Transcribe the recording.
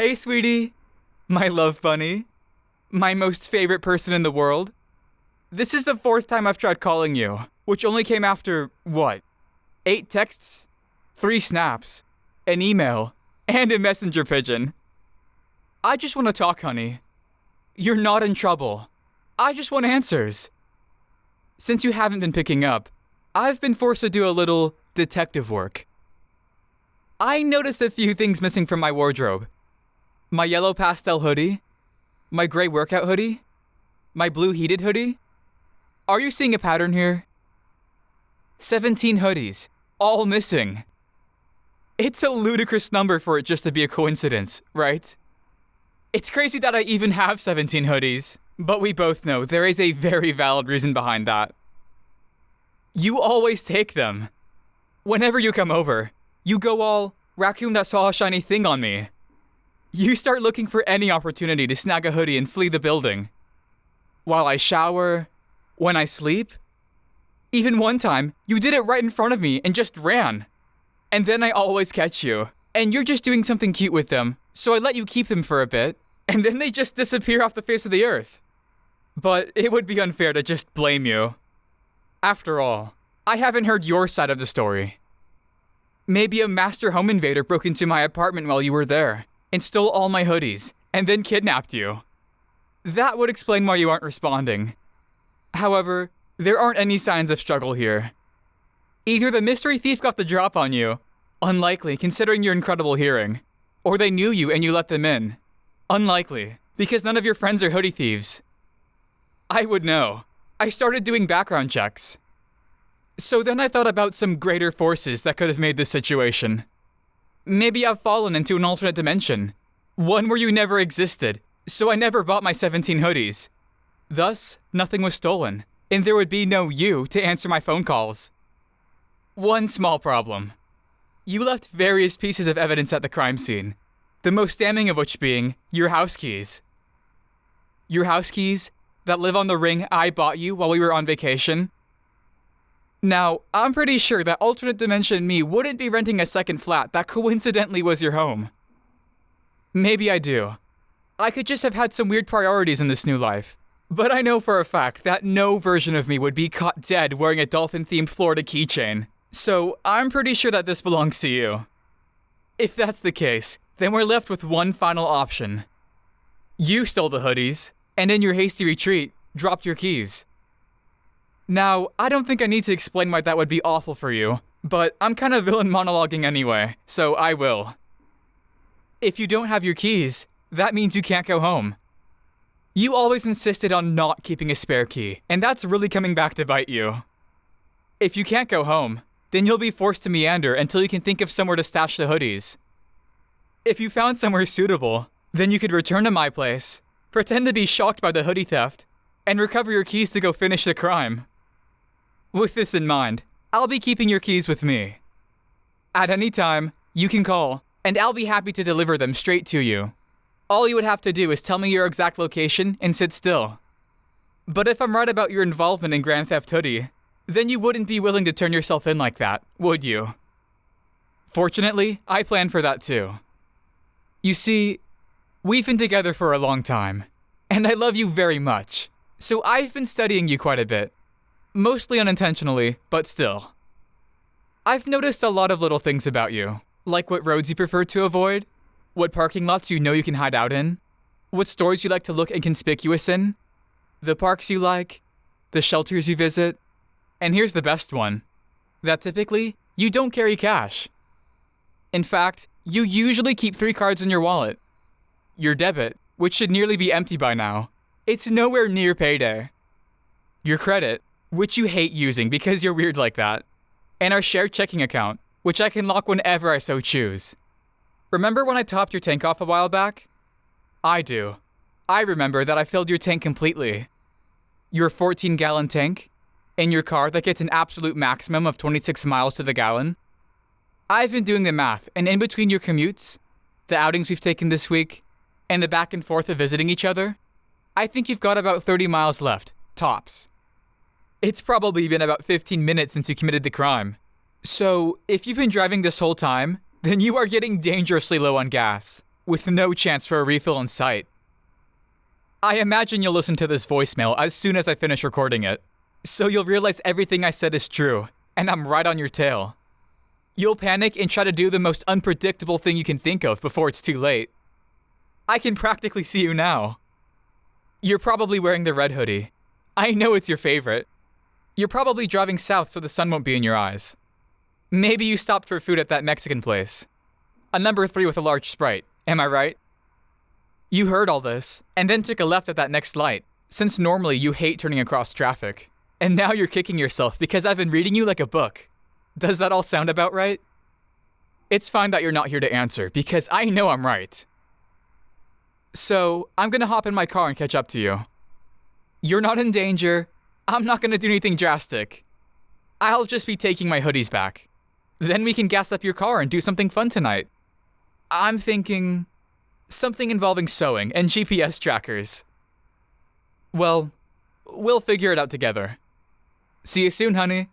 Hey, sweetie. My love bunny. My most favorite person in the world. This is the 4th time I've tried calling you, which only came after, what? 8 texts? 3 snaps? An email? And a messenger pigeon. I just want to talk, honey. You're not in trouble. I just want answers. Since you haven't been picking up, I've been forced to do a little detective work. I noticed a few things missing from my wardrobe. My yellow pastel hoodie, my gray workout hoodie, my blue heated hoodie. Are you seeing a pattern here? 17 hoodies, all missing. It's a ludicrous number for it just to be a coincidence, right? It's crazy that I even have 17 hoodies, but we both know there is a very valid reason behind that. You always take them. Whenever you come over, you go all, raccoon that saw a shiny thing on me. You start looking for any opportunity to snag a hoodie and flee the building. While I shower, when I sleep. Even one time, you did it right in front of me and just ran. And then I always catch you, and you're just doing something cute with them, so I let you keep them for a bit, and then they just disappear off the face of the earth. But it would be unfair to just blame you. After all, I haven't heard your side of the story. Maybe a master home invader broke into my apartment while you were there, and stole all my hoodies, and then kidnapped you. That would explain why you aren't responding. However, there aren't any signs of struggle here. Either the mystery thief got the drop on you, unlikely considering your incredible hearing, or they knew you and you let them in, unlikely, because none of your friends are hoodie thieves. I would know. I started doing background checks. So then I thought about some greater forces that could have made this situation. Maybe I've fallen into an alternate dimension, one where you never existed, so I never bought my 17 hoodies. Thus, nothing was stolen, and there would be no you to answer my phone calls. One small problem. You left various pieces of evidence at the crime scene, the most damning of which being your house keys. Your house keys that live on the ring I bought you while we were on vacation. Now, I'm pretty sure that alternate dimension me wouldn't be renting a second flat that coincidentally was your home. Maybe I do. I could just have had some weird priorities in this new life. But I know for a fact that no version of me would be caught dead wearing a dolphin-themed Florida keychain. So I'm pretty sure that this belongs to you. If that's the case, then we're left with one final option. You stole the hoodies, and in your hasty retreat, dropped your keys. Now, I don't think I need to explain why that would be awful for you, but I'm kind of villain monologuing anyway, so I will. If you don't have your keys, that means you can't go home. You always insisted on not keeping a spare key, and that's really coming back to bite you. If you can't go home, then you'll be forced to meander until you can think of somewhere to stash the hoodies. If you found somewhere suitable, then you could return to my place, pretend to be shocked by the hoodie theft, and recover your keys to go finish the crime. With this in mind, I'll be keeping your keys with me. At any time, you can call, and I'll be happy to deliver them straight to you. All you would have to do is tell me your exact location and sit still. But if I'm right about your involvement in Grand Theft Hoodie, then you wouldn't be willing to turn yourself in like that, would you? Fortunately, I planned for that too. You see, we've been together for a long time, and I love you very much, so I've been studying you quite a bit. Mostly unintentionally, but still. I've noticed a lot of little things about you, like what roads you prefer to avoid, what parking lots you know you can hide out in, what stores you like to look inconspicuous in, the parks you like, the shelters you visit, and here's the best one, that typically, you don't carry cash. In fact, you usually keep 3 cards in your wallet. Your debit, which should nearly be empty by now, it's nowhere near payday. Your credit, which you hate using because you're weird like that, and our shared checking account, which I can lock whenever I so choose. Remember when I topped your tank off a while back? I do. I remember that I filled your tank completely. Your 14-gallon tank, in your car that gets an absolute maximum of 26 miles to the gallon. I've been doing the math, and in between your commutes, the outings we've taken this week, and the back and forth of visiting each other, I think you've got about 30 miles left, tops. It's probably been about 15 minutes since you committed the crime. So, if you've been driving this whole time, then you are getting dangerously low on gas, with no chance for a refill in sight. I imagine you'll listen to this voicemail as soon as I finish recording it, so you'll realize everything I said is true, and I'm right on your tail. You'll panic and try to do the most unpredictable thing you can think of before it's too late. I can practically see you now. You're probably wearing the red hoodie. I know it's your favorite. You're probably driving south so the sun won't be in your eyes. Maybe you stopped for food at that Mexican place. A number 3 with a large Sprite, am I right? You heard all this, and then took a left at that next light, since normally you hate turning across traffic. And now you're kicking yourself because I've been reading you like a book. Does that all sound about right? It's fine that you're not here to answer, because I know I'm right. So, I'm gonna hop in my car and catch up to you. You're not in danger. I'm not gonna do anything drastic. I'll just be taking my hoodies back. Then we can gas up your car and do something fun tonight. I'm thinking something involving sewing and GPS trackers. Well, we'll figure it out together. See you soon, honey.